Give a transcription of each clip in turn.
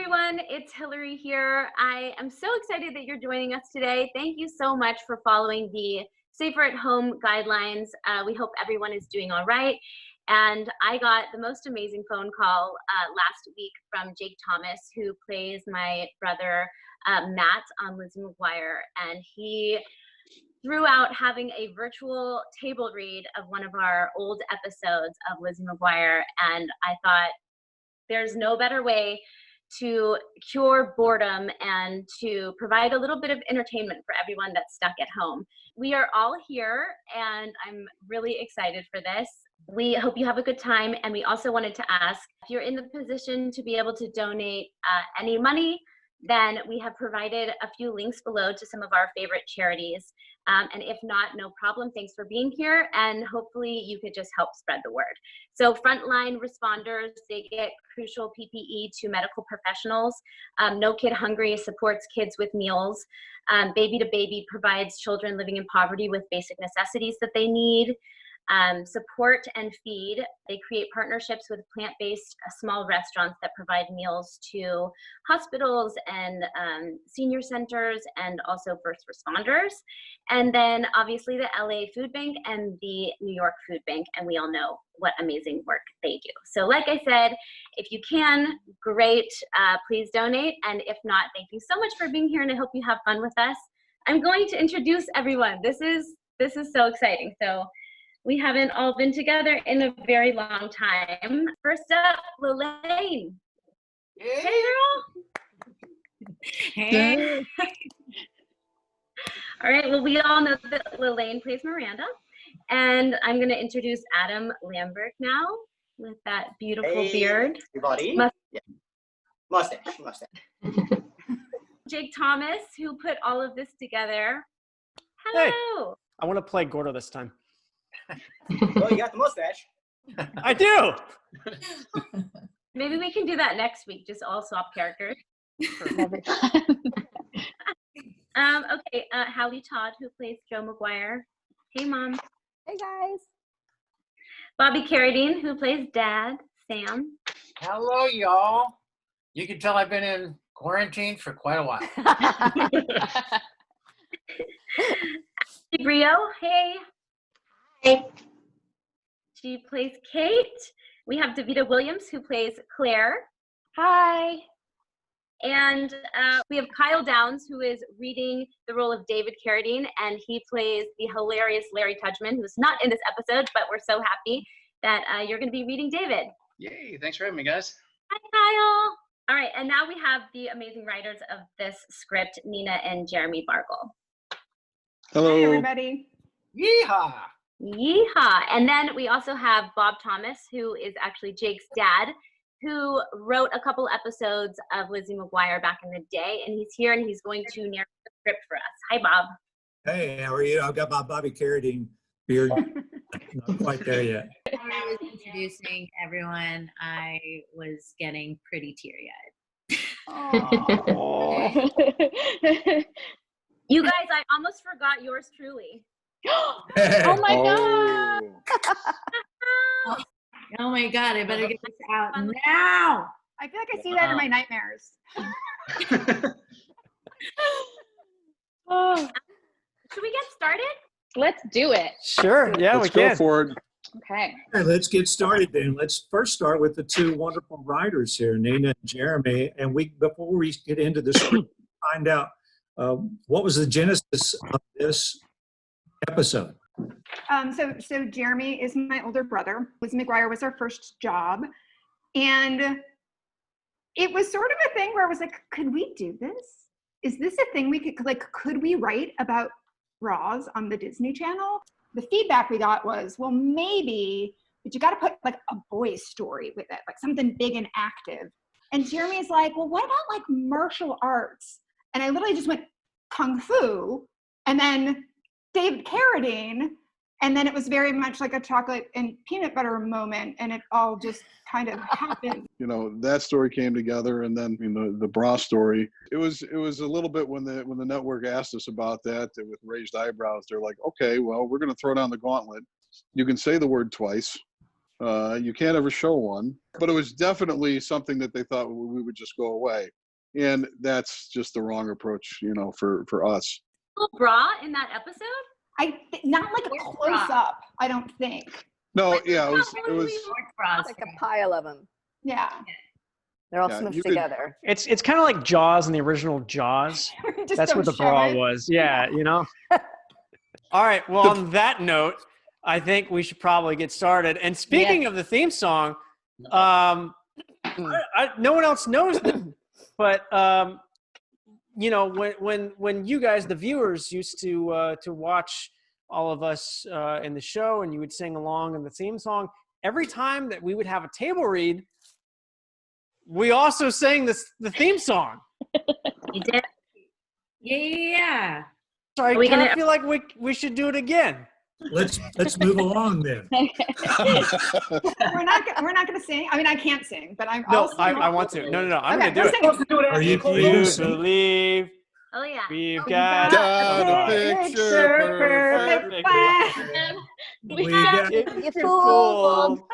everyone, it's Hilary here. I am so excited that you're joining us today. Thank you so much for following the Safer at Home guidelines. We hope everyone is doing all right. And I got the most amazing phone call last week from Jake Thomas, who plays my brother Matt on Lizzie McGuire. And he threw out having a virtual table read of one of our old episodes of Lizzie McGuire. And I thought, there's no better way to cure boredom and to provide a little bit of entertainment for everyone that's stuck at home. We are all here and I'm really excited for this. We hope you have a good time, and we also wanted to ask if you're in the position to be able to donate any money, then we have provided a few links below to some of our favorite charities. And if not, no problem. Thanks for being here. And hopefully you could just help spread the word. So frontline responders, they get crucial PPE to medical professionals. No Kid Hungry supports kids with meals. Baby to Baby provides children living in poverty with basic necessities that they need. Support and Feed, they create partnerships with plant-based small restaurants that provide meals to hospitals and senior centers and also first responders. And then obviously the LA Food Bank and the New York Food Bank, and we all know what amazing work they do. So like I said, if you can, great, please donate. And if not, thank you so much for being here, and I hope you have fun with us. I'm going to introduce everyone. This is so exciting. So we haven't all been together in a very long time. First up, Lelaine. Hey, girl. Hey. All right, well, we all know that Lelaine plays Miranda. And I'm going to introduce Adam Lambert now with that beautiful beard. Everybody. Mustache. Jake Thomas, who put all of this together. Hello. Hey, I want to play Gordo this time. Well, you got the mustache. I do. Maybe we can do that next week, just all swap characters. Okay, Hallie Todd, who plays Joe McGuire. Hey, Mom. Hey, guys. Bobby Carradine, who plays Dad, Sam. Hello, y'all. You can tell I've been in quarantine for quite a while. Brio, hey. Hey. She plays Kate. We have Davita Williams, who plays Claire. Hi. And we have Kyle Downs, who is reading the role of David Carradine, and he plays the hilarious Larry Tudgman, who's not in this episode, but we're so happy that you're going to be reading David. Yay, thanks for having me, guys. Hi, Kyle. All right, and now we have the amazing writers of this script, Nina and Jeremy Bargle. Hello. Hi, everybody. Yeehaw! Yeehaw. And then we also have Bob Thomas, who is actually Jake's dad, who wrote a couple episodes of Lizzie McGuire back in the day, and he's here and he's going to narrate the script for us. Hi, Bob. Hey, how are you? I've got my Bobby Carradine beard. Not quite there yet. When I was introducing everyone, I was getting pretty teary-eyed. Oh. You guys, I almost forgot yours truly. Oh my God. Oh my God, I better get this out now. I feel like I see that in my nightmares. Oh. Should we get started? Let's do it. Sure. Yeah, Let's we go can. for it. Okay. All right, let's get started then. Let's first start with the two wonderful writers here, Nina and Jeremy. And before we get into the script, find out what was the genesis of this episode. So Jeremy is my older brother. Lizzie McGuire was our first job. And it was sort of a thing where I was like, could we do this? Is this a thing we could we write about Roz on the Disney Channel? The feedback we got was, well, maybe, but you got to put like a boy's story with it, like something big and active. And Jeremy's like, well, what about like martial arts? And I literally just went Kung Fu, and then David Carradine, and then it was very much like a chocolate and peanut butter moment, and it all just kind of happened. You know, that story came together, and then the bra story. It was a little bit when the network asked us about that with raised eyebrows. They're like, okay, well, we're going to throw down the gauntlet. You can say the word twice. You can't ever show one, but it was definitely something that they thought we would just go away. And that's just the wrong approach, for us. Little bra in that episode? Not like a Sports close bra. up, I don't think. No, yeah, it was, Sports bras. Like a pile of them. Yeah. They're all Yeah, smushed you could- together. It's kind of like Jaws in the original Jaws. Just That's what don't the bra shove it. was. Yeah, All right. Well, on that note, I think we should probably get started. And speaking of the theme song, no one else knows this, but when you guys, the viewers, used to watch all of us in the show, and you would sing along in the theme song, every time that we would have a table read, we also sang the theme song. You did. Yeah. So I Are we kind of gonna- feel like we should do it again. Let's move along then. We're not gonna sing. I mean, I can't sing, but I'm. No, I'll sing I along. want to. No. I'm Okay, going to do we're it. singing. Are you If you sing? believe Oh yeah. we've got got a picture perfect plan. We got You fool.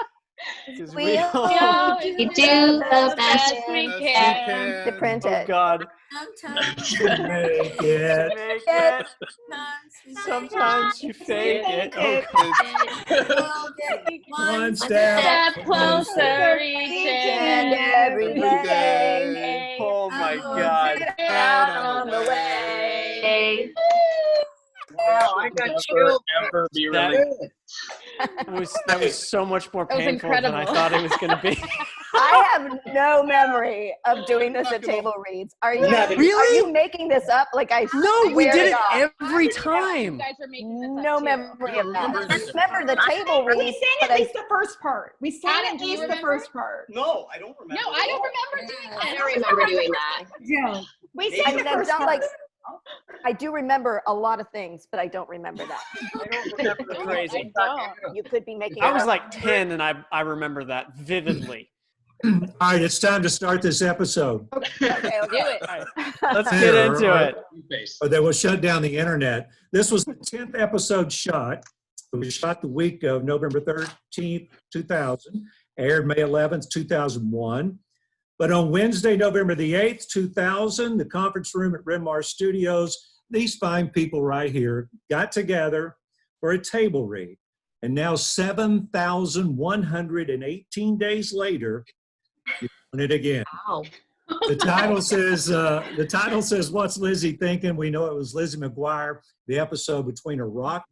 Because We we all all do We the do the best best we to can. print Oh it. God. Sometimes make it. Make It. it. Sometimes you fake it. it. Oh, One step closer Each and every day. oh my God. Out on the way. Wow, I got chills. Ever be That- released. That was so much more That was painful than I incredible. thought it was going to be. I have no memory of doing this at table reads. Are you? Nothing. Are you making this up? Like I No, we swear did to it God. every time. No memory of that. I remember the table We reads, sang but at I least the first part. We sang Adam, at do you least the remember? first part. No, I don't remember. No, I don't remember doing that. I don't remember doing that. Joe. We Maybe sang mean, the I'm first not part. like I do remember a lot of things, but I don't remember that. I don't remember. Crazy. You could be making. I it was up. like 10 and I remember that vividly. All right, it's time to start this episode. Okay, Do it. All right, let's get into it. Or they will shut down the internet. This was the 10th episode shot. It was shot the week of November 13th, 2000, aired May 11th, 2001. But on Wednesday, November the 8th, 2000, the conference room at Bryn Mawr Studios, these fine people right here got together for a table read. And now 7,118 days later, you're doing it again. Wow. The title says, What's Lizzie Thinking? We know it was Lizzie McGuire, the episode between a rock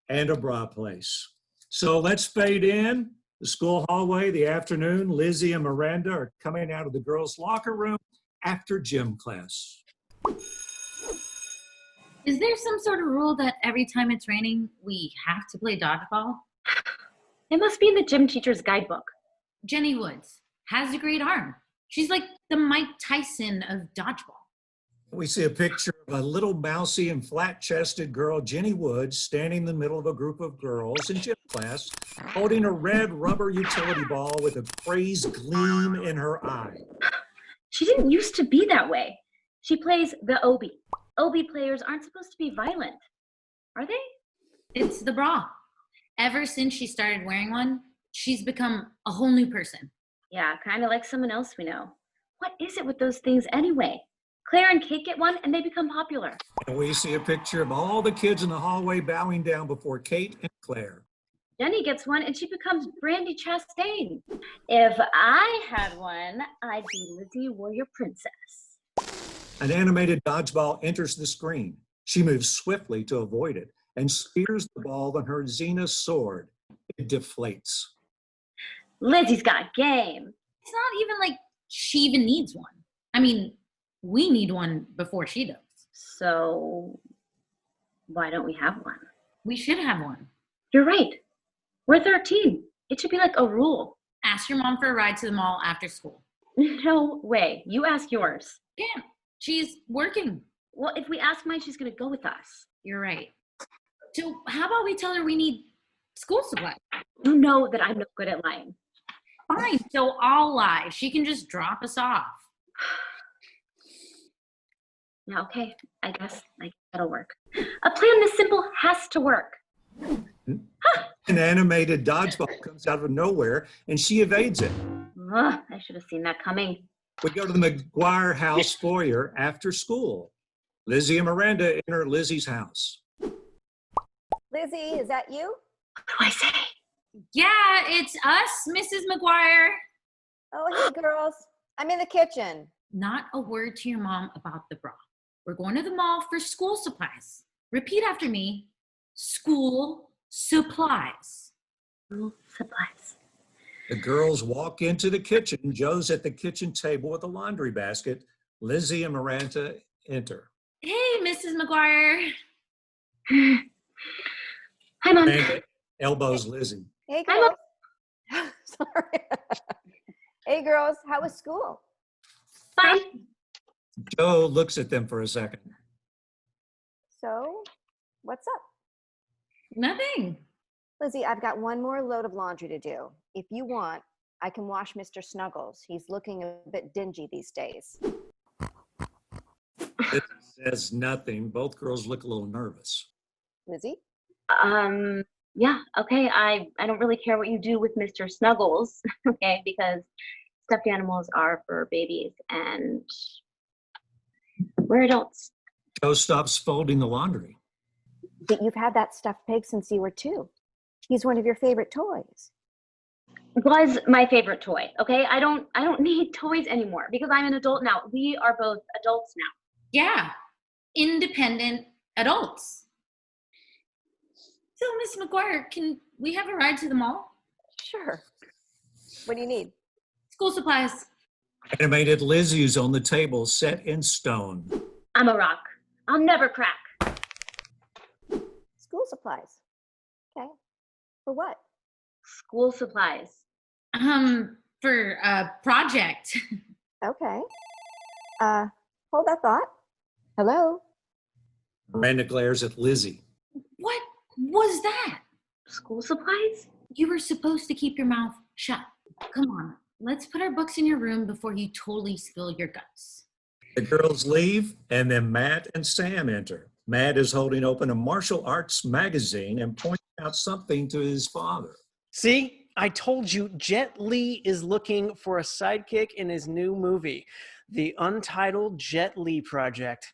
and a bra place. So let's fade in. The school hallway, the afternoon, Lizzie and Miranda are coming out of the girls' locker room after gym class. Is there some sort of rule that every time it's raining, we have to play dodgeball? It must be in the gym teacher's guidebook. Jenny Woods has a great arm. She's like the Mike Tyson of dodgeball. We see a picture of a little mousy and flat-chested girl, Jenny Woods, standing in the middle of a group of girls in gym class, holding a red rubber utility ball with a crazed gleam in her eye. She didn't used to be that way. She plays the Obi. Obi players aren't supposed to be violent, are they? It's the bra. Ever since she started wearing one, she's become a whole new person. Yeah, kind of like someone else we know. What is it with those things anyway? Claire and Kate get one and they become popular. And we see a picture of all the kids in the hallway bowing down before Kate and Claire. Jenny gets one and she becomes Brandy Chastain. If I had one, I'd be Lizzie Warrior Princess. An animated dodgeball enters the screen. She moves swiftly to avoid it and spears the ball on her Xena sword. It deflates. Lizzie's got game. It's not even like she even needs one. I mean, we need one before she does. So why don't we have one? We should have one. You're right. We're 13. It should be like a rule. Ask your mom for a ride to the mall after school. No way. You ask yours. Yeah, she's working. Well, if we ask mine, she's going to go with us. You're right. So how about we tell her we need school supplies? You know that I'm no good at lying. Fine, so I'll lie. She can just drop us off. Yeah, okay. I guess that'll work. A plan this simple has to work. An animated dodgeball comes out of nowhere, and she evades it. Ugh, I should have seen that coming. We go to the McGuire house foyer after school. Lizzie and Miranda enter Lizzie's house. Lizzie, is that you? What do I say? Yeah, it's us, Mrs. McGuire. Oh, hey, girls. I'm in the kitchen. Not a word to your mom about the bra. We're going to the mall for school supplies. Repeat after me. School supplies. School supplies. The girls walk into the kitchen. Joe's at the kitchen table with a laundry basket. Lizzie and Miranda enter. Hey, Mrs. McGuire. Hi, Mom. Miranda elbows Lizzie. Hey, Hi, girls. Sorry. Hey, girls. How was school? Fine. Joe looks at them for a second. So, what's up? Nothing. Lizzie, I've got one more load of laundry to do. If you want, I can wash Mr. Snuggles. He's looking a bit dingy these days. Lizzie says nothing. Both girls look a little nervous. Lizzie? Yeah, okay. I don't really care what you do with Mr. Snuggles, okay, because stuffed animals are for babies and we're adults. Joe stops folding the laundry. But you've had that stuffed pig since you were 2. He's one of your favorite toys. Was my favorite toy, okay? I don't need toys anymore because I'm an adult now. We are both adults now. Yeah, independent adults. So, Miss McGuire, can we have a ride to the mall? Sure. What do you need? School supplies. Animated Lizzie's on the table, set in stone. I'm a rock. I'll never crack. School supplies. Okay. For what? School supplies. For a project. Okay. Hold that thought. Hello? Miranda glares at Lizzie. What was that? School supplies? You were supposed to keep your mouth shut. Come on, let's put our books in your room before you totally spill your guts. The girls leave, and then Matt and Sam enter. Matt is holding open a martial arts magazine and pointing out something to his father. See, I told you Jet Li is looking for a sidekick in his new movie, The Untitled Jet Li Project.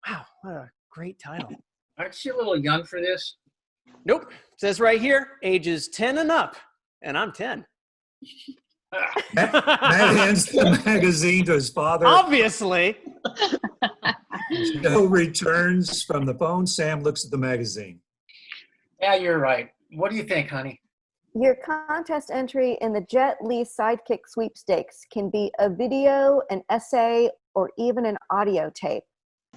Wow, what a great title. Aren't you a little young for this? Nope, it says right here, ages 10 and up, and I'm 10. Matt hands the magazine to his father. Obviously. Joe returns from the phone. Sam looks at the magazine. Yeah, you're right. What do you think, honey? Your contest entry in the Jet Li Sidekick Sweepstakes can be a video, an essay, or even an audio tape.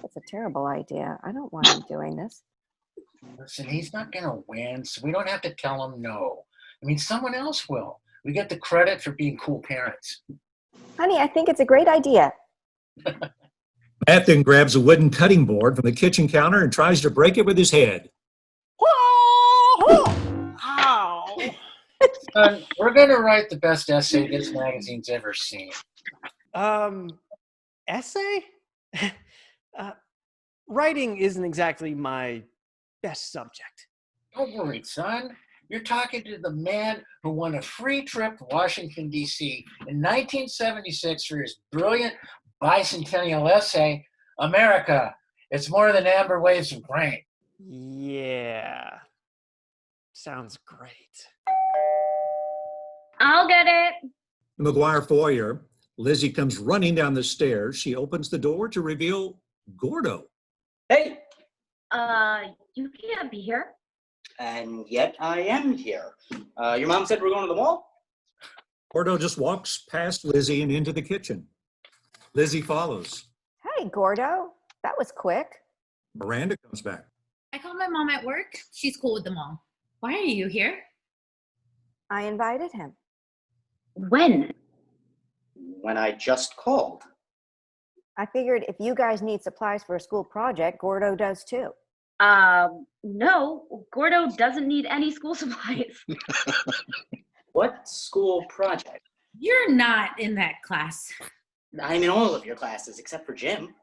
That's a terrible idea. I don't want him doing this. Listen, he's not going to win, so we don't have to tell him no. I mean, someone else will. We get the credit for being cool parents. Honey, I think it's a great idea. Matt then grabs a wooden cutting board from the kitchen counter and tries to break it with his head. Ow. Son, we're going to write the best essay this magazine's ever seen. Essay? Writing isn't exactly my best subject. Don't worry, son. You're talking to the man who won a free trip to Washington, D.C. in 1976 for his brilliant bicentennial essay, America, It's More Than Amber Waves of Grain. Yeah. Sounds great. I'll get it. The McGuire foyer, Lizzie comes running down the stairs. She opens the door to reveal Gordo. Hey, You can't be here. and yet I am here. Your mom said we're going to the mall? Gordo just walks past Lizzie and into the kitchen. Lizzie follows. Hey, Gordo. That was quick. Miranda comes back. I called my mom at work. She's cool with them all. Why are you here? I invited him. When? When I just called. I figured if you guys need supplies for a school project, Gordo does too. No, Gordo doesn't need any school supplies. What school project? You're not in that class. I'm in all of your classes except for gym.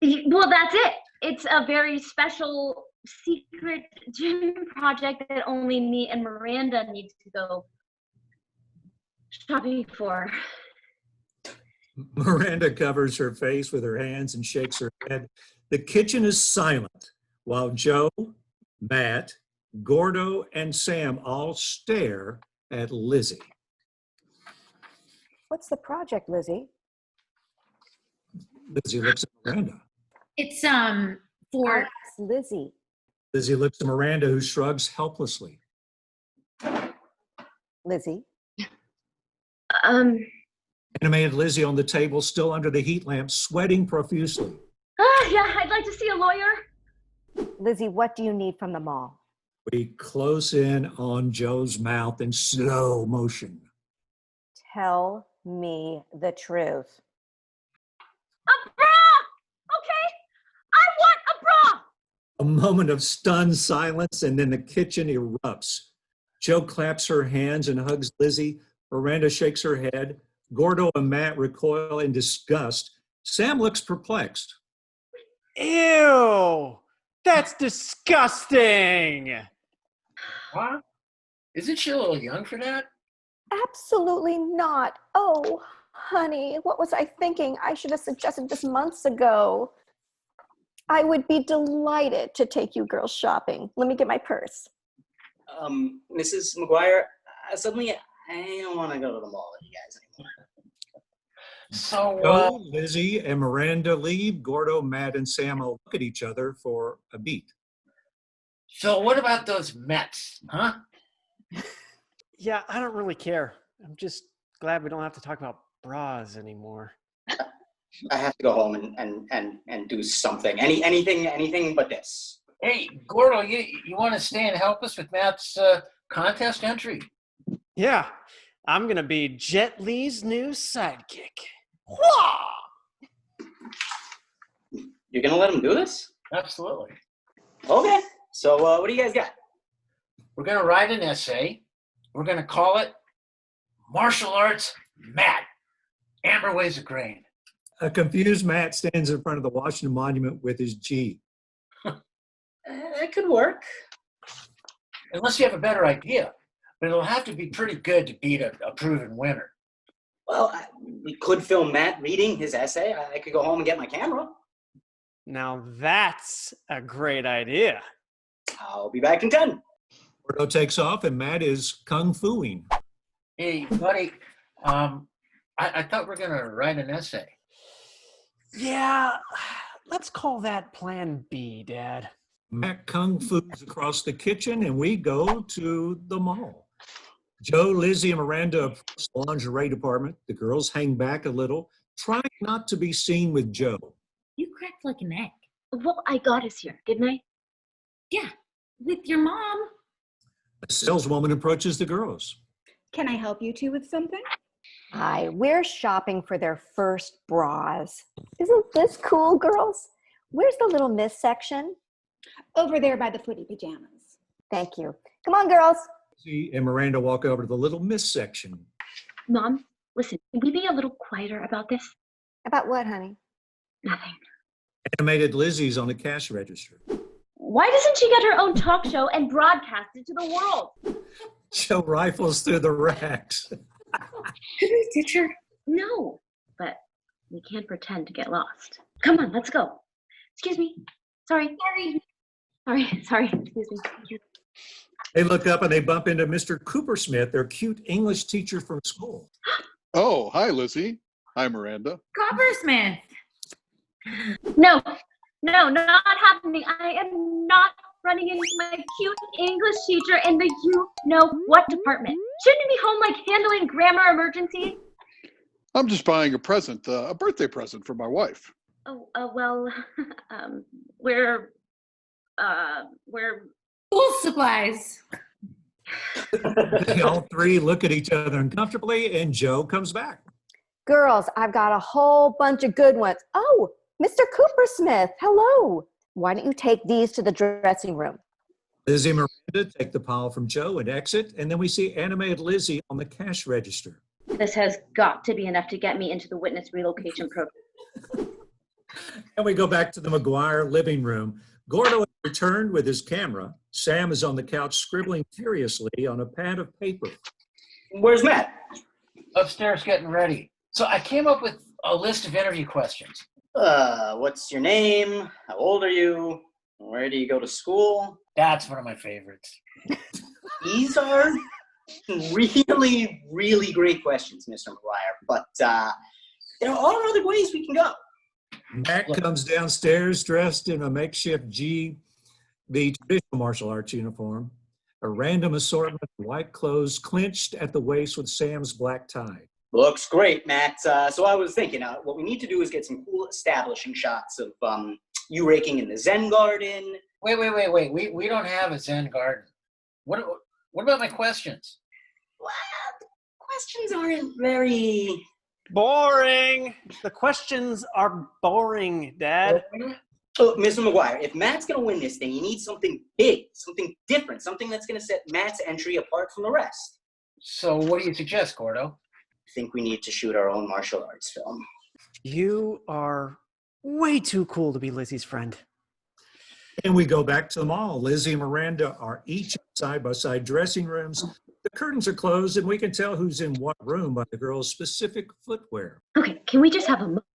Well, that's it. It's a very special secret gym project that only me and Miranda need to go shopping for. Miranda covers her face with her hands and shakes her head. The kitchen is silent while Joe, Matt, Gordo, and Sam all stare at Lizzie. What's the project, Lizzie? Lizzie looks at Miranda. It's for Ask Lizzie. Lizzie looks at Miranda, who shrugs helplessly. Lizzie. Animated Lizzie on the table, still under the heat lamp, sweating profusely. Yeah, I'd like to see a lawyer. Lizzie, what do you need from the mall? We close in on Joe's mouth in slow motion. Tell me the truth. A bra! Okay, I want a bra! A moment of stunned silence, and then the kitchen erupts. Joe claps her hands and hugs Lizzie. Miranda shakes her head. Gordo and Matt recoil in disgust. Sam looks perplexed. Ew! That's disgusting! Huh? Isn't she a little young for that? Absolutely not. Oh, honey, what was I thinking? I should have suggested this months ago. I would be delighted to take you girls shopping. Let me get my purse. Mrs. McGuire, suddenly I don't want to go to the mall with you guys anymore. So, Joe, Lizzie, and Miranda leave. Gordo, Matt, and Sam all look at each other for a beat. so what about those Mets, huh? Yeah, I don't really care. I'm just glad we don't have to talk about bras anymore. I have to go home and do something. Anything but this. Hey, Gordo, you want to stay and help us with Matt's contest entry? Yeah, I'm gonna be Jet Li's new sidekick. Wah! You're gonna let him do this? Absolutely. Okay. So what do you guys got? We're going to write an essay. We're going to call it Martial Arts Matt. Amber weighs a grain. A confused Matt stands in front of the Washington Monument with his G. It could work. Unless you have a better idea. But it'll have to be pretty good to beat a proven winner. Well, we could film Matt reading his essay. I could go home and get my camera. Now that's a great idea. I'll be back in 10. Gordo takes off, and Matt is kung fuing. Hey, buddy, I thought we were going to write an essay. Yeah, let's call that Plan B, Dad. Matt kung fu's across the kitchen, and we go to the mall. Joe, Lizzie, and Miranda approach the lingerie department. The girls hang back a little, trying not to be seen with Joe. You cracked like an egg. Well, I got us here, didn't I? Yeah, with your mom. A saleswoman approaches the girls. Can I help you two with something? Hi, we're shopping for their first bras. Isn't this cool, girls? Where's the little miss section? Over there by the footy pajamas. Thank you. Come on, girls. Lizzie and Miranda walk over to the little miss section. Mom, listen, can we be a little quieter about this? About what, honey? Nothing. Animated Lizzie's on the cash register. Why doesn't she get her own talk show and broadcast it to the world? Joe rifles through the racks. Could we ditch her? No, but we can't pretend to get lost. Come on, let's go. Excuse me. Sorry. Excuse me. Thank you. They look up and they bump into Mr. Coopersmith, their cute English teacher from school. Oh, hi, Lizzie. Hi, Miranda. Coppersmith. No, not happening. I am not running into my cute English teacher in the you-know-what department. Shouldn't you be home, like, handling grammar emergencies? I'm just buying a present, a birthday present for my wife. Oh, well, we're School supplies. They all three look at each other uncomfortably, and Joe comes back. Girls, I've got a whole bunch of good ones. Oh, Mr. Coopersmith, hello. Why don't you take these to the dressing room? Lizzie and Miranda take the pile from Joe and exit, and then we see animated Lizzie on the cash register. This has got to be enough to get me into the witness relocation program. And we go back to the McGuire living room. Gordo and Returned with his camera, Sam is on the couch scribbling furiously on a pad of paper. Where's Matt? Upstairs getting ready. So I came up with a list of interview questions. What's your name? How old are you? Where do you go to school? That's one of my favorites. These are really, really great questions, Mr. McGuire. But there are other ways we can go. Matt comes downstairs dressed in a makeshift the traditional martial arts uniform, a random assortment of white clothes clinched at the waist with Sam's black tie. Looks great, Matt. So I was thinking, what we need to do is get some cool establishing shots of you raking in the Zen garden. Wait. We don't have a Zen garden. What about my questions? Well, the questions aren't very... Boring. The questions are boring, Dad. So, Mr. McGuire, if Matt's going to win this thing, you need something big, something different, something that's going to set Matt's entry apart from the rest. So what do you suggest, Gordo? I think we need to shoot our own martial arts film. You are way too cool to be Lizzie's friend. And we go back to the mall. Lizzie and Miranda are each in side-by-side dressing rooms. The curtains are closed, and we can tell who's in what room by the girl's specific footwear. Okay, can we just have a moment?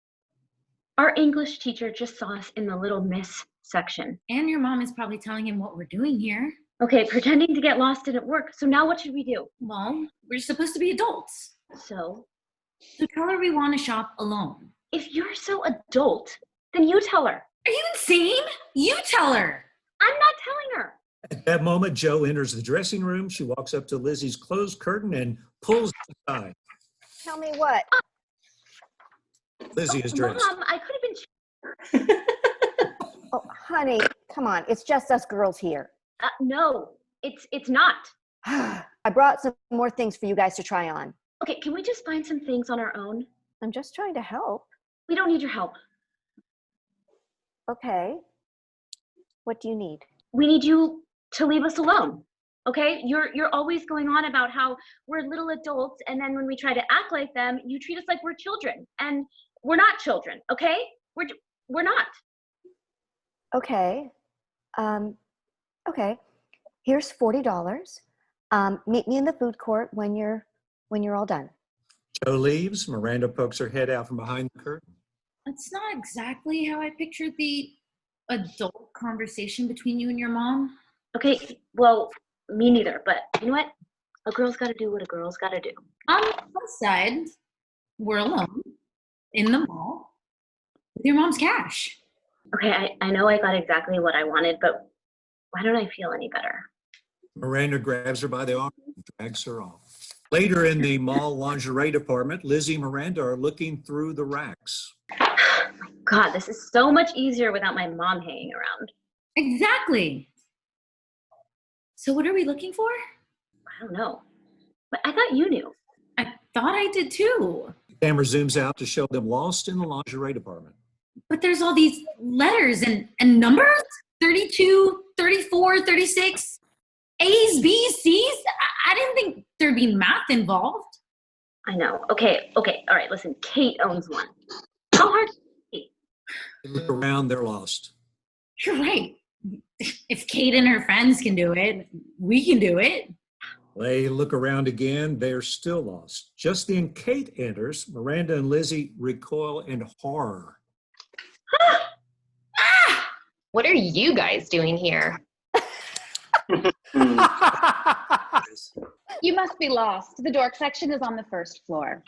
Our English teacher just saw us in the little miss section. And your mom is probably telling him what we're doing here. Okay, pretending to get lost didn't work. So now what should we do? Well, we're supposed to be adults. So Tell her we want to shop alone. if you're so adult, then you tell her. Are you insane? You tell her. I'm not telling her. At that moment, Joe enters the dressing room. She walks up to Lizzie's closed curtain and pulls it aside. Tell me what? Lizzie is dressed. Mom, I could have been... Oh, honey, come on. It's just us girls here. No, it's not. I brought some more things for you guys to try on. Okay, can we just find some things on our own? I'm just trying to help. We don't need your help. Okay. What do you need? We need you to leave us alone. Okay? You're always going on about how we're little adults, and then when we try to act like them, you treat us like we're children. And we're not children, okay? We're not. Okay. Okay. Here's $40. Meet me in the food court when you're all done. Joe leaves. Miranda pokes her head out from behind the curtain. That's not exactly how I pictured the adult conversation between you and your mom. Okay, well, me neither, but you know what? A girl's gotta do what a girl's gotta do. On the plus side, we're alone in the mall with your mom's cash. Okay, I know I got exactly what I wanted, but why don't I feel any better? Miranda grabs her by the arm and drags her off. Later in the mall lingerie department, Lizzie and Miranda are looking through the racks. God, this is so much easier without my mom hanging around. Exactly. So what are we looking for? I don't know. But I thought you knew. I thought I did too. The camera zooms out to show them lost in the lingerie department. But there's all these letters and numbers. 32, 34, 36. A's, B's, C's. I didn't think there'd be math involved. I know. Okay. All right, listen. Kate owns one. How hard is it? They look around, they're lost. You're right. If Kate and her friends can do it, we can do it. They look around again, they're still lost. Just then Kate enters. Miranda and Lizzie recoil in horror. What are you guys doing here? You must be lost. The dork section is on the first floor.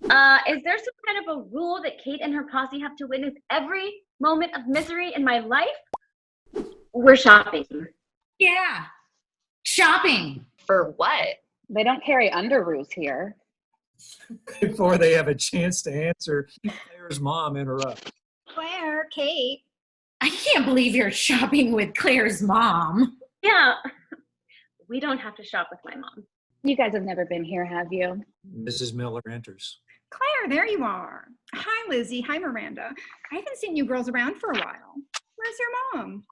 Is there some kind of a rule that Kate and her posse have to witness every moment of misery in my life? We're shopping. Yeah. Shopping. For what? They don't carry underoos here. Before they have a chance to answer, Claire's mom interrupts. Claire, Kate. I can't believe you're shopping with Claire's mom. Yeah. We don't have to shop with my mom. You guys have never been here, have you? Mrs. Miller enters. Claire, there you are. Hi, Lizzie. Hi, Miranda. I haven't seen you girls around for a while. Where's your mom?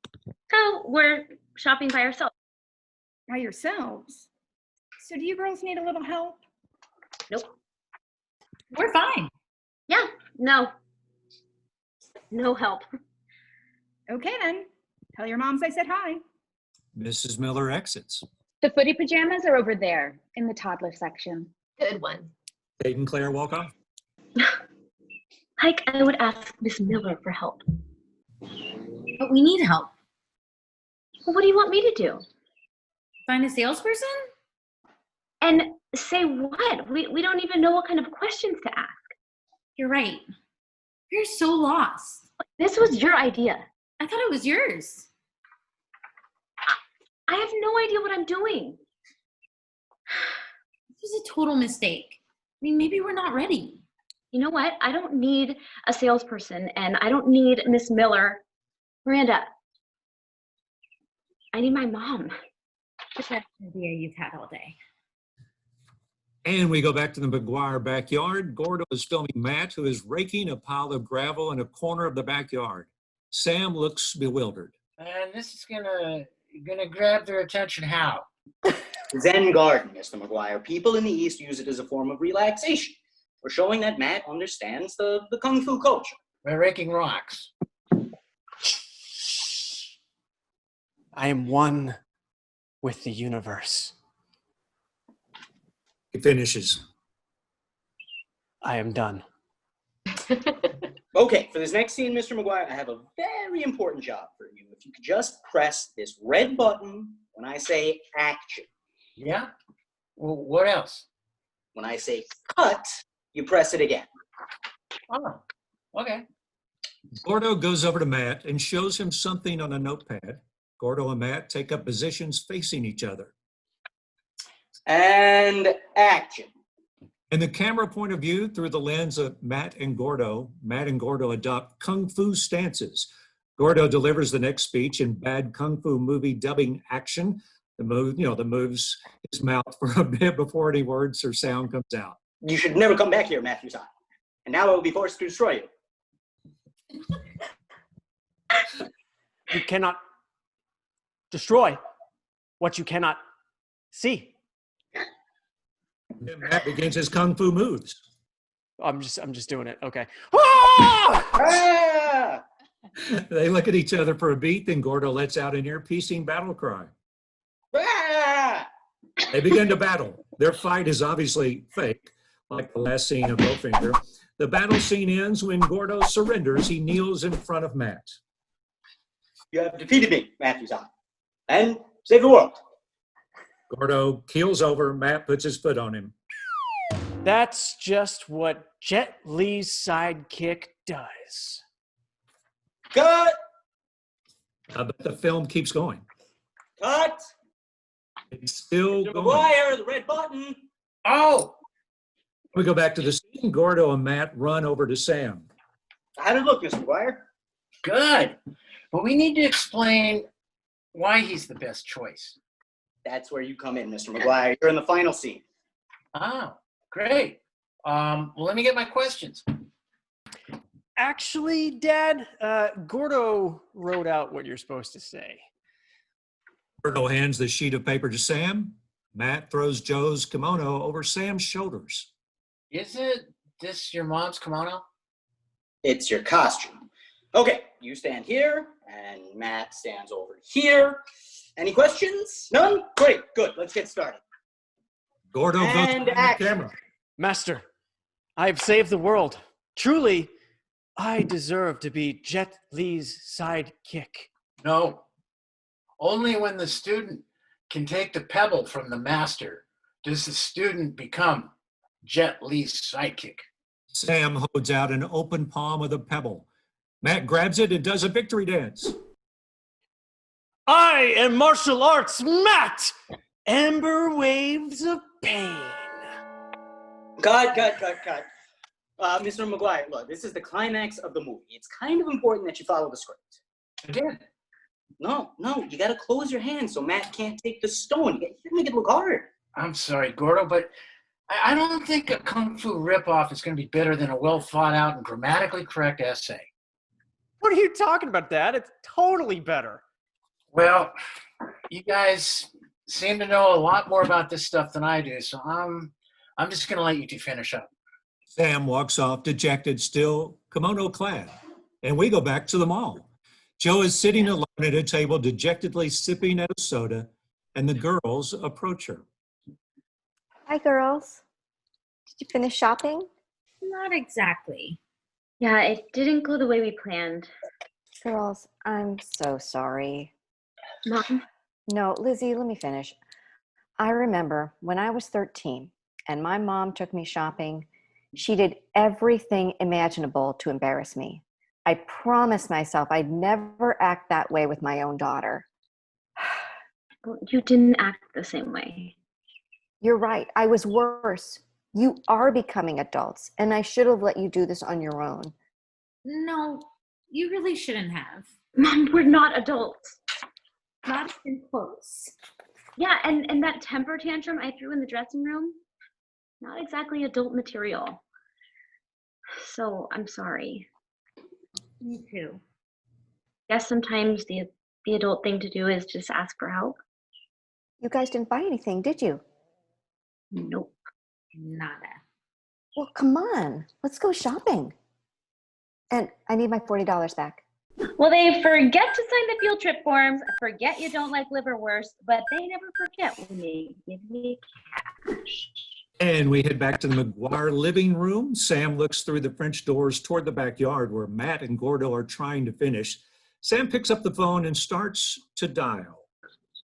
So we're shopping by ourselves. By yourselves. So do you girls need a little help? Nope. We're fine. Yeah. No. No help. Okay, then. Tell your moms I said hi. Mrs. Miller exits. The footy pajamas are over there in the toddler section. Good one. Kate and Claire walk off. Like I would ask Miss Miller for help. But we need help. Well, what do you want me to do? Find a salesperson? And say what? We don't even know what kind of questions to ask. You're right. You're so lost. This was your idea. I thought it was yours. I have no idea what I'm doing. This was a total mistake. I mean, maybe we're not ready. You know what? I don't need a salesperson and I don't need Miss Miller. Miranda, I need my mom. What's that idea you've had all day? And we go back to the McGuire backyard. Gordo is filming Matt, who is raking a pile of gravel in a corner of the backyard. Sam looks bewildered. And this is gonna grab their attention how? Zen garden, Mr. McGuire. People in the East use it as a form of relaxation. We're showing that Matt understands the Kung Fu culture. We're raking rocks. I am one with the universe. He finishes. I am done. Okay, for this next scene, Mr. McGuire, I have a very important job for you. If you could just press this red button when I say action. Yeah? Well, what else? When I say cut, you press it again. Oh, okay. Gordo goes over to Matt and shows him something on a notepad. Gordo and Matt take up positions facing each other. And action. In the camera point of view, through the lens of Matt and Gordo adopt Kung Fu stances. Gordo delivers the next speech in bad Kung Fu movie dubbing action. The moves his mouth for a bit before any words or sound comes out. You should never come back here, Matthew-san. And now I will be forced to destroy you. You cannot destroy what you cannot see. Then Matt begins his Kung Fu moves. I'm just doing it. Okay. Ah! Ah! They look at each other for a beat, then Gordo lets out an ear-piercing battle cry. Ah! They begin to battle. Their fight is obviously fake, like the last scene of Bowfinger. The battle scene ends when Gordo surrenders. He kneels in front of Matt. You have defeated me, Matthew-san. And save the world. Gordo keels over. Matt puts his foot on him. That's just what Jet Li's sidekick does. Cut! But the film keeps going. Cut! It's still Mr. going. McGuire, the red button. Oh! We go back to the scene. Gordo and Matt run over to Sam. How did it look, Mr. McGuire? Good. But we need to explain why he's the best choice. That's where you come in, Mr. McGuire. You're in the final scene. Oh, great. Well, let me get my questions. Actually, Dad, Gordo wrote out what you're supposed to say. Gordo hands the sheet of paper to Sam. Matt throws Joe's kimono over Sam's shoulders. Isn't this your mom's kimono? It's your costume. Okay, you stand here, and Matt stands over here. Any questions? None? Great, good. Let's get started. Gordo goes And behind the action. camera. Master, I have saved the world. Truly, I deserve to be Jet Li's sidekick. No. Only when the student can take the pebble from the master does the student become Jet Li's sidekick. Sam holds out an open palm with a pebble. Matt grabs it and does a victory dance. I am martial arts Matt! Amber waves of pain. Cut. Mr. McGuire, look, this is the climax of the movie. It's kind of important that you follow the script. I did. No, you gotta close your hand so Matt can't take the stone. You gotta make it look hard. I'm sorry, Gordo, but I don't think a Kung Fu ripoff is going to be better than a well thought out and grammatically correct essay. What are you talking about, Dad? It's totally better. Well, you guys seem to know a lot more about this stuff than I do, so I'm just going to let you two finish up. Sam walks off dejected, still kimono clad. And we go back to the mall. Joe is sitting alone at a table, dejectedly sipping at a soda, and the girls approach her. Hi, girls. Did you finish shopping? Not exactly. Yeah, it didn't go the way we planned. Girls, I'm so sorry. Mom? No, Lizzie, let me finish. I remember when I was 13 and my mom took me shopping, she did everything imaginable to embarrass me. I promised myself I'd never act that way with my own daughter. Well, you didn't act the same way. You're right. I was worse. You are becoming adults, and I should have let you do this on your own. No, you really shouldn't have. Mom, we're not adults. Not even close. Yeah, and that temper tantrum I threw in the dressing room, not exactly adult material. So I'm sorry. Me too. Guess sometimes the adult thing to do is just ask for help. You guys didn't buy anything, did you? Nope. Nada. Well, come on. Let's go shopping. And I need my $40 back. Well, they forget to sign the field trip forms, forget you don't like liverwurst, but they never forget when they give me cash. And we head back to the McGuire living room. Sam looks through the French doors toward the backyard where Matt and Gordo are trying to finish. Sam picks up the phone and starts to dial.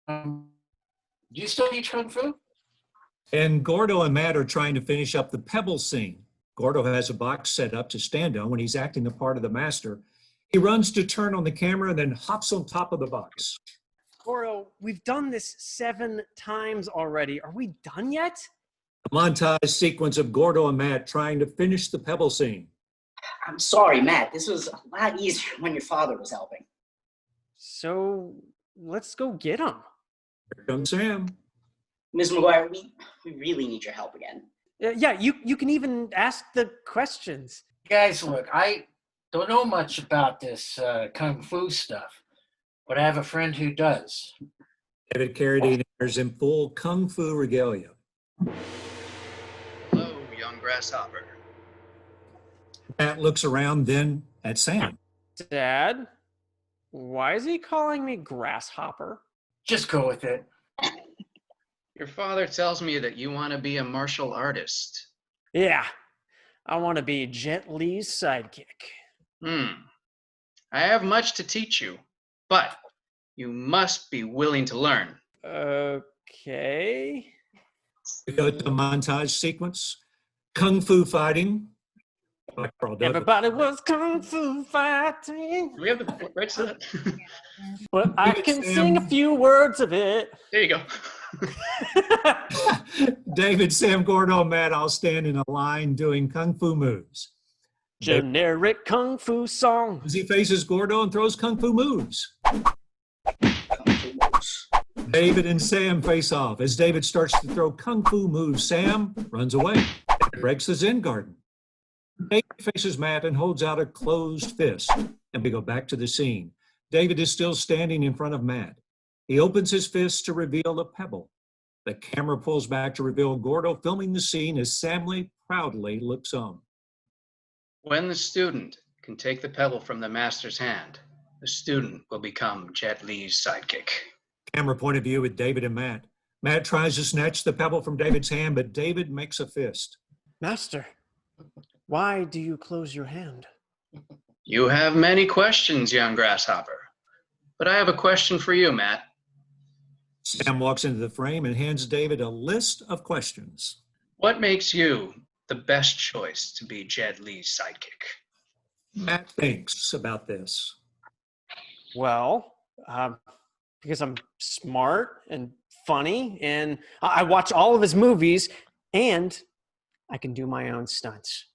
Do you still teach Kung Fu? And Gordo and Matt are trying to finish up the pebble scene. Gordo has a box set up to stand on when he's acting the part of the master. He runs to turn on the camera and then hops on top of the box. Gordo, we've done this 7 times already. Are we done yet? A montage sequence of Gordo and Matt trying to finish the pebble scene. I'm sorry, Matt. This was a lot easier when your father was helping. So let's go get him. Here comes Sam. Ms. McGuire, we really need your help again. Yeah, you can even ask the questions. Guys, look, I don't know much about this Kung Fu stuff, but I have a friend who does. David Carradine is in full Kung Fu regalia. Hello, young grasshopper. Matt looks around then at Sam. Dad, why is he calling me grasshopper? Just go with it. Your father tells me that you want to be a martial artist. Yeah, I want to be Jet Li's sidekick. I have much to teach you, but you must be willing to learn. Okay. We go to the montage sequence. Kung Fu fighting. Everybody was Kung Fu fighting. Do we have the rights to that? But I can sing a few words of it. There you go. David, Sam, Gordo, and Matt all stand in a line doing Kung Fu moves. Generic Kung Fu song. As he faces Gordo and throws Kung Fu moves. David and Sam face off. As David starts to throw Kung Fu moves, Sam runs away and breaks the Zen garden. David faces Matt and holds out a closed fist. And we go back to the scene. David is still standing in front of Matt. He opens his fist to reveal a pebble. The camera pulls back to reveal Gordo filming the scene as Samley proudly looks on. When the student can take the pebble from the master's hand, the student will become Jet Li's sidekick. Camera point of view with David and Matt. Matt tries to snatch the pebble from David's hand, but David makes a fist. Master, why do you close your hand? You have many questions, young grasshopper. But I have a question for you, Matt. Sam walks into the frame and hands David a list of questions. What makes you the best choice to be Jet Li's sidekick? Matt thinks about this. Well, because I'm smart and funny, and I watch all of his movies, and I can do my own stunts.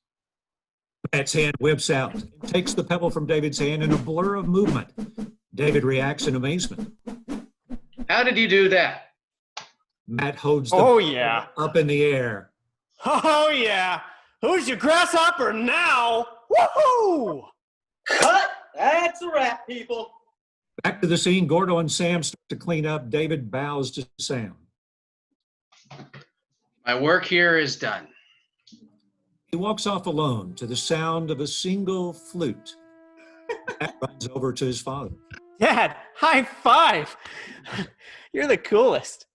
Matt's hand whips out, takes the pebble from David's hand in a blur of movement. David reacts in amazement. How did you do that? Matt holds the pebble yeah. up in the air. Oh, yeah. Who's your grasshopper now? Woohoo! Cut! That's a wrap, people. Back to the scene, Gordo and Sam start to clean up. David bows to Sam. My work here is done. He walks off alone to the sound of a single flute. Matt runs over to his father. Dad, high five. You're the coolest.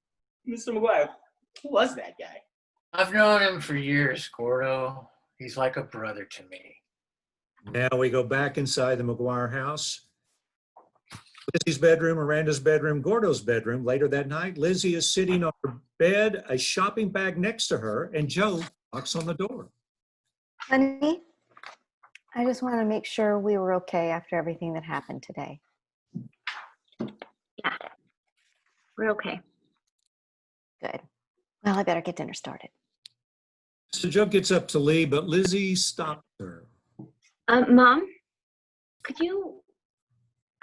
Mr. McGuire, who was that guy? I've known him for years, Gordo. He's like a brother to me. Now we go back inside the McGuire house. Lizzie's bedroom, Miranda's bedroom, Gordo's bedroom. Later that night, Lizzie is sitting on her bed, a shopping bag next to her, and Joe knocks on the door. Honey, I just want to make sure we were okay after everything that happened today. Yeah, we're okay. Good. Well, I better get dinner started. So Joe gets up to leave, but Lizzie stops her. Mom, could you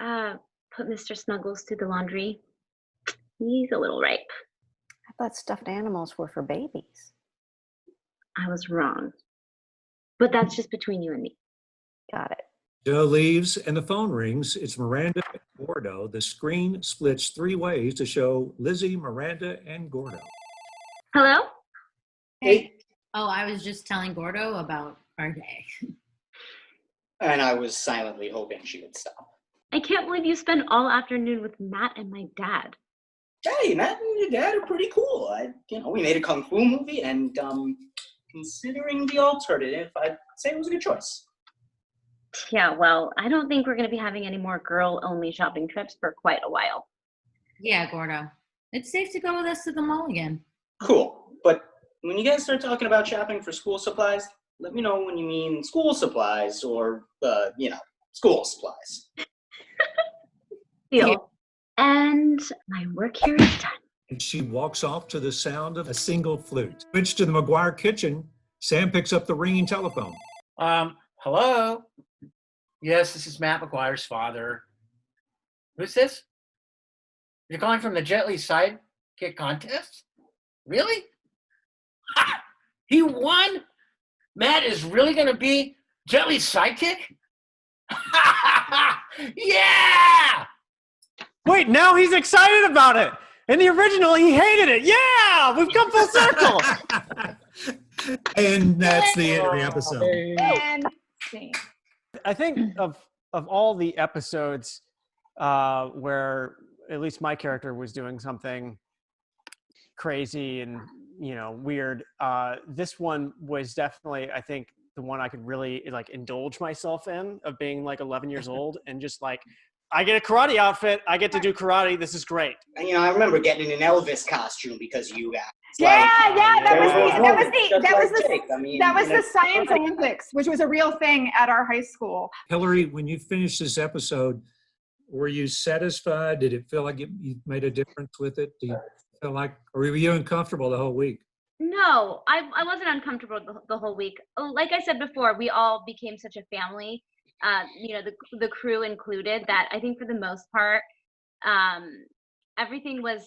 put Mr. Snuggles to the laundry? He's a little ripe. I thought stuffed animals were for babies. I was wrong. But that's just between you and me. Got it. Joe leaves and the phone rings. It's Miranda and Gordo. The screen splits 3 ways to show Lizzie, Miranda, and Gordo. Hello? Hey. Oh, I was just telling Gordo about our day. And I was silently hoping she would stop. I can't believe you spent all afternoon with Matt and my dad. Hey, Matt and your dad are pretty cool. We made a kung fu movie, and considering the alternative, I'd say it was a good choice. Yeah, well, I don't think we're going to be having any more girl-only shopping trips for quite a while. Yeah, Gordo. It's safe to go with us to the mall again. Cool, but when you guys start talking about shopping for school supplies, let me know when you mean school supplies or, school supplies. Deal. And my work here is done. And she walks off to the sound of a single flute. Switch to the McGuire kitchen. Sam picks up the ringing telephone. Hello? Yes, this is Matt McGuire's father. Who's this? You're calling from the Jet Li sidekick contest? Really? Ha! He won? Matt is really going to be Jet Li's sidekick? Yeah! Wait, now he's excited about it. In the original, he hated it. Yeah, we've come full circle. And that's the end of the episode. And scene. I think of all the episodes where at least my character was doing something crazy and weird, this one was definitely, I think, the one I could really indulge myself in, of being 11 years old and just I get a karate outfit. I get to do karate. This is great. And I remember getting in an Elvis costume because you guys. That was the Science Olympics, which was a real thing at our high school. Hilary, when you finished this episode, were you satisfied? Did it feel like you made a difference with it? Do you feel like, or were you uncomfortable the whole week? No, I wasn't uncomfortable the whole week. Like I said before, we all became such a family, the crew included, that I think for the most part, everything was,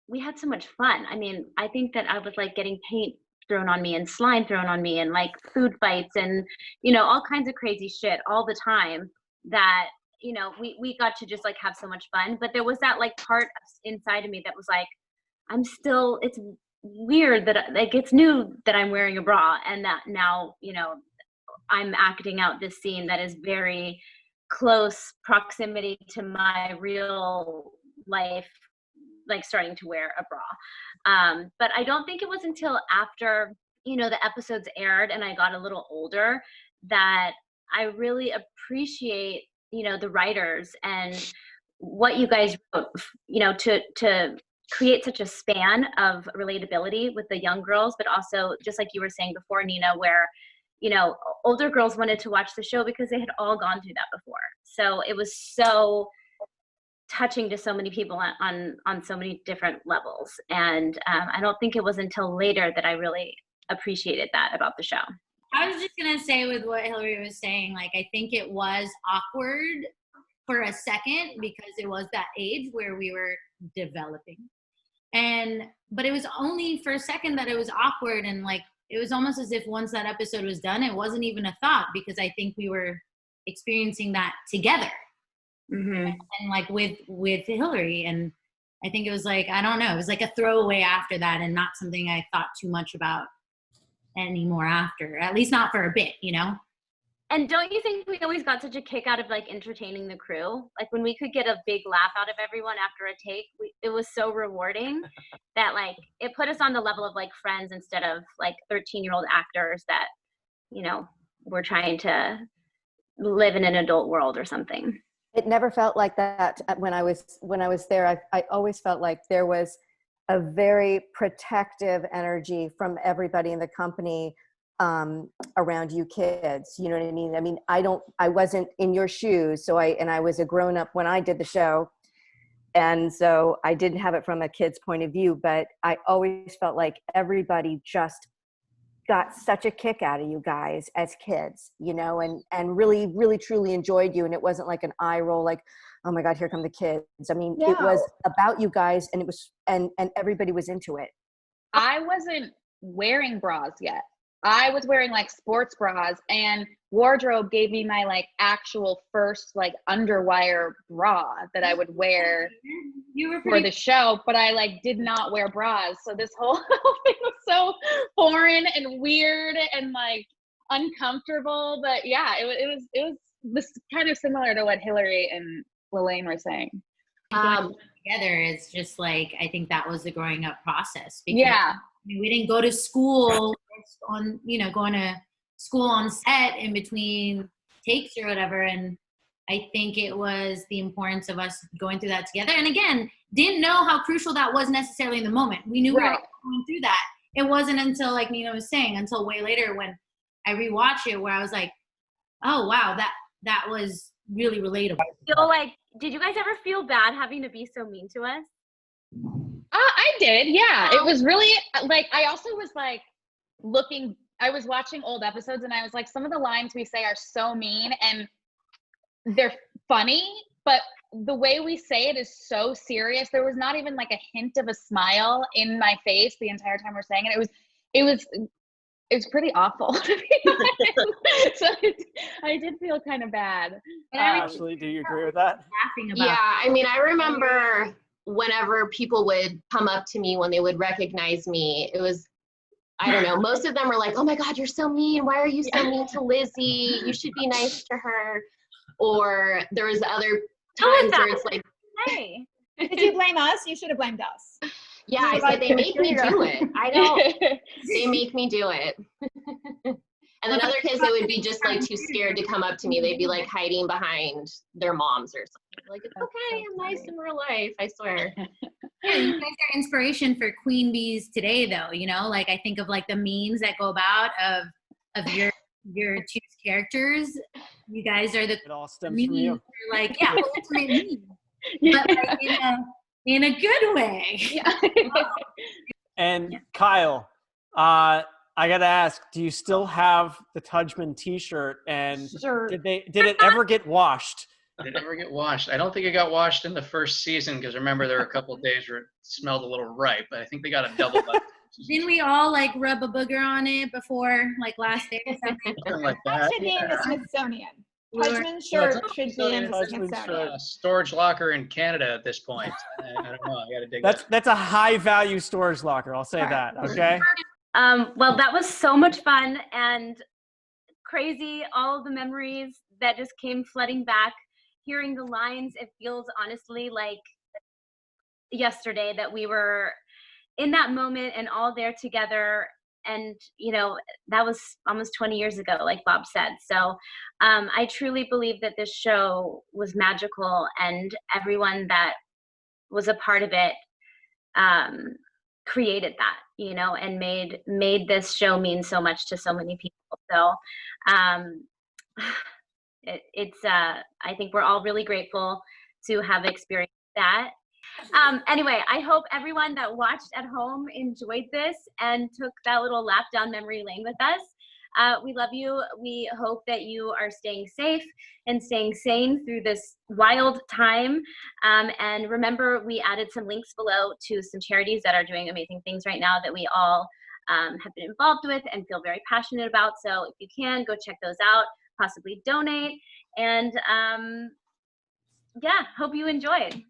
we had so much fun. I mean, I think that I was getting paint thrown on me and slime thrown on me and food fights and, all kinds of crazy shit all the time that, we got to just have so much fun. But there was that part inside of me that was it's weird that it's new that I'm wearing a bra and that now, I'm acting out this scene that is very close proximity to my real life, starting to wear a bra. But I don't think it was until after, the episodes aired and I got a little older that I really appreciate, the writers and what you guys wrote, to create such a span of relatability with the young girls, but also just like you were saying before, Nina, where older girls wanted to watch the show because they had all gone through that before. So it was so touching to so many people on so many different levels. And I don't think it was until later that I really appreciated that about the show. I was just going to say with what Hilary was saying, I think it was awkward for a second because it was that age where we were developing. But it was only for a second that it was awkward, and it was almost as if once that episode was done, it wasn't even a thought because I think we were experiencing that together. Mm-hmm. And with Hilary, and I think it was I don't know, it was a throwaway after that and not something I thought too much about anymore after, at least not for a bit, And don't you think we always got such a kick out of like entertaining the crew? Like when we could get a big laugh out of everyone after a take, it was so rewarding that like it put us on the level of like friends instead of like 13-year-old actors that, you know, were trying to live in an adult world or something. It never felt like that when I was there. I always felt like there was a very protective energy from everybody in the company around you kids. You know what I mean? I mean, I wasn't in your shoes. So I was a grown up when I did the show. And so I didn't have it from a kid's point of view, but I always felt like everybody just got such a kick out of you guys as kids, you know, and really, really, truly enjoyed you. And it wasn't like an eye roll, like, oh my God, here come the kids. I mean, it was about you guys, and it was, and everybody was into it. I wasn't wearing bras yet. I was wearing like sports bras, and wardrobe gave me my like actual first like underwire bra that I would wear for the show, but I like did not wear bras. So this whole thing was so foreign and weird and like uncomfortable. But yeah, it was this kind of similar to what Hilary and Lelaine were saying. Together is just like, I think that was the growing up process. Because Yeah. we didn't go to school on, you know, going to school on set in between takes or whatever. And I think it was the importance of us going through that together. And again, didn't know how crucial that was necessarily in the moment. We knew we were going through that. It wasn't until, like Nina was saying, until way later when I rewatched it, where I was like, oh wow, that was really relatable. Feel like, did you guys ever feel bad having to be so mean to us? I did, yeah. It was really like, I also was like I was watching old episodes and I was like, some of the lines we say are so mean and they're funny, but the way we say it is so serious. There was not even like a hint of a smile in my face the entire time we're saying it. It was pretty awful. So I did feel kind of bad. Ashley, do you agree with that? Yeah, I mean, I remember whenever people would come up to me when they would recognize me, it was, I don't know, most of them were like, oh my God, you're so mean. Why are you so mean to Lizzie? You should be nice to her. Or there was other times where it's like, hey, did you blame us? You should have blamed us. Yeah, I said they make me do it. I don't, they make me do it. And then other kids, they would be just like too scared to come up to me. They'd be like hiding behind their moms or something. Like, it's okay, I'm nice in real life, I swear. Yeah, you guys are inspiration for queen bees today, though. You know, like I think of like the memes that go about of your two characters. You guys are the it all stems from you. Like, yeah, ultimate meme, but like in a good way. Yeah. And Kyle, I gotta ask, do you still have the Tudgman T-shirt? And Sure. did it ever get washed? Did it ever get washed? I don't think it got washed in the first season because remember there were a couple of days where it smelled a little ripe, but I think they got a double up. Didn't we all like rub a booger on it before like last day or something? Something like That that. should be in the Smithsonian. Tudgman's Yeah, shirt should be in the Tudgman's Smithsonian. Storage locker in Canada at this point. I don't know. I gotta dig that. That's a high value storage locker. I'll say that. Okay. Well, that was so much fun and crazy. All of the memories that just came flooding back. Hearing the lines, it feels honestly like yesterday that we were in that moment and all there together. And, you know, that was almost 20 years ago, like Bob said. So I truly believe that this show was magical and everyone that was a part of it created that, you know, and made this show mean so much to so many people. So I think we're all really grateful to have experienced that. Anyway, I hope everyone that watched at home enjoyed this and took that little lap down memory lane with us. We love you. We hope that you are staying safe and staying sane through this wild time. And remember, we added some links below to some charities that are doing amazing things right now that we all have been involved with and feel very passionate about. So if you can, go check those out, possibly donate. And yeah, hope you enjoyed.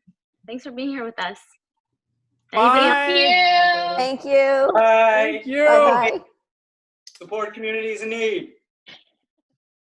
Thanks for being here with us. Anybody else? Thank you. Bye. Thank you. Bye-bye. Support communities in need.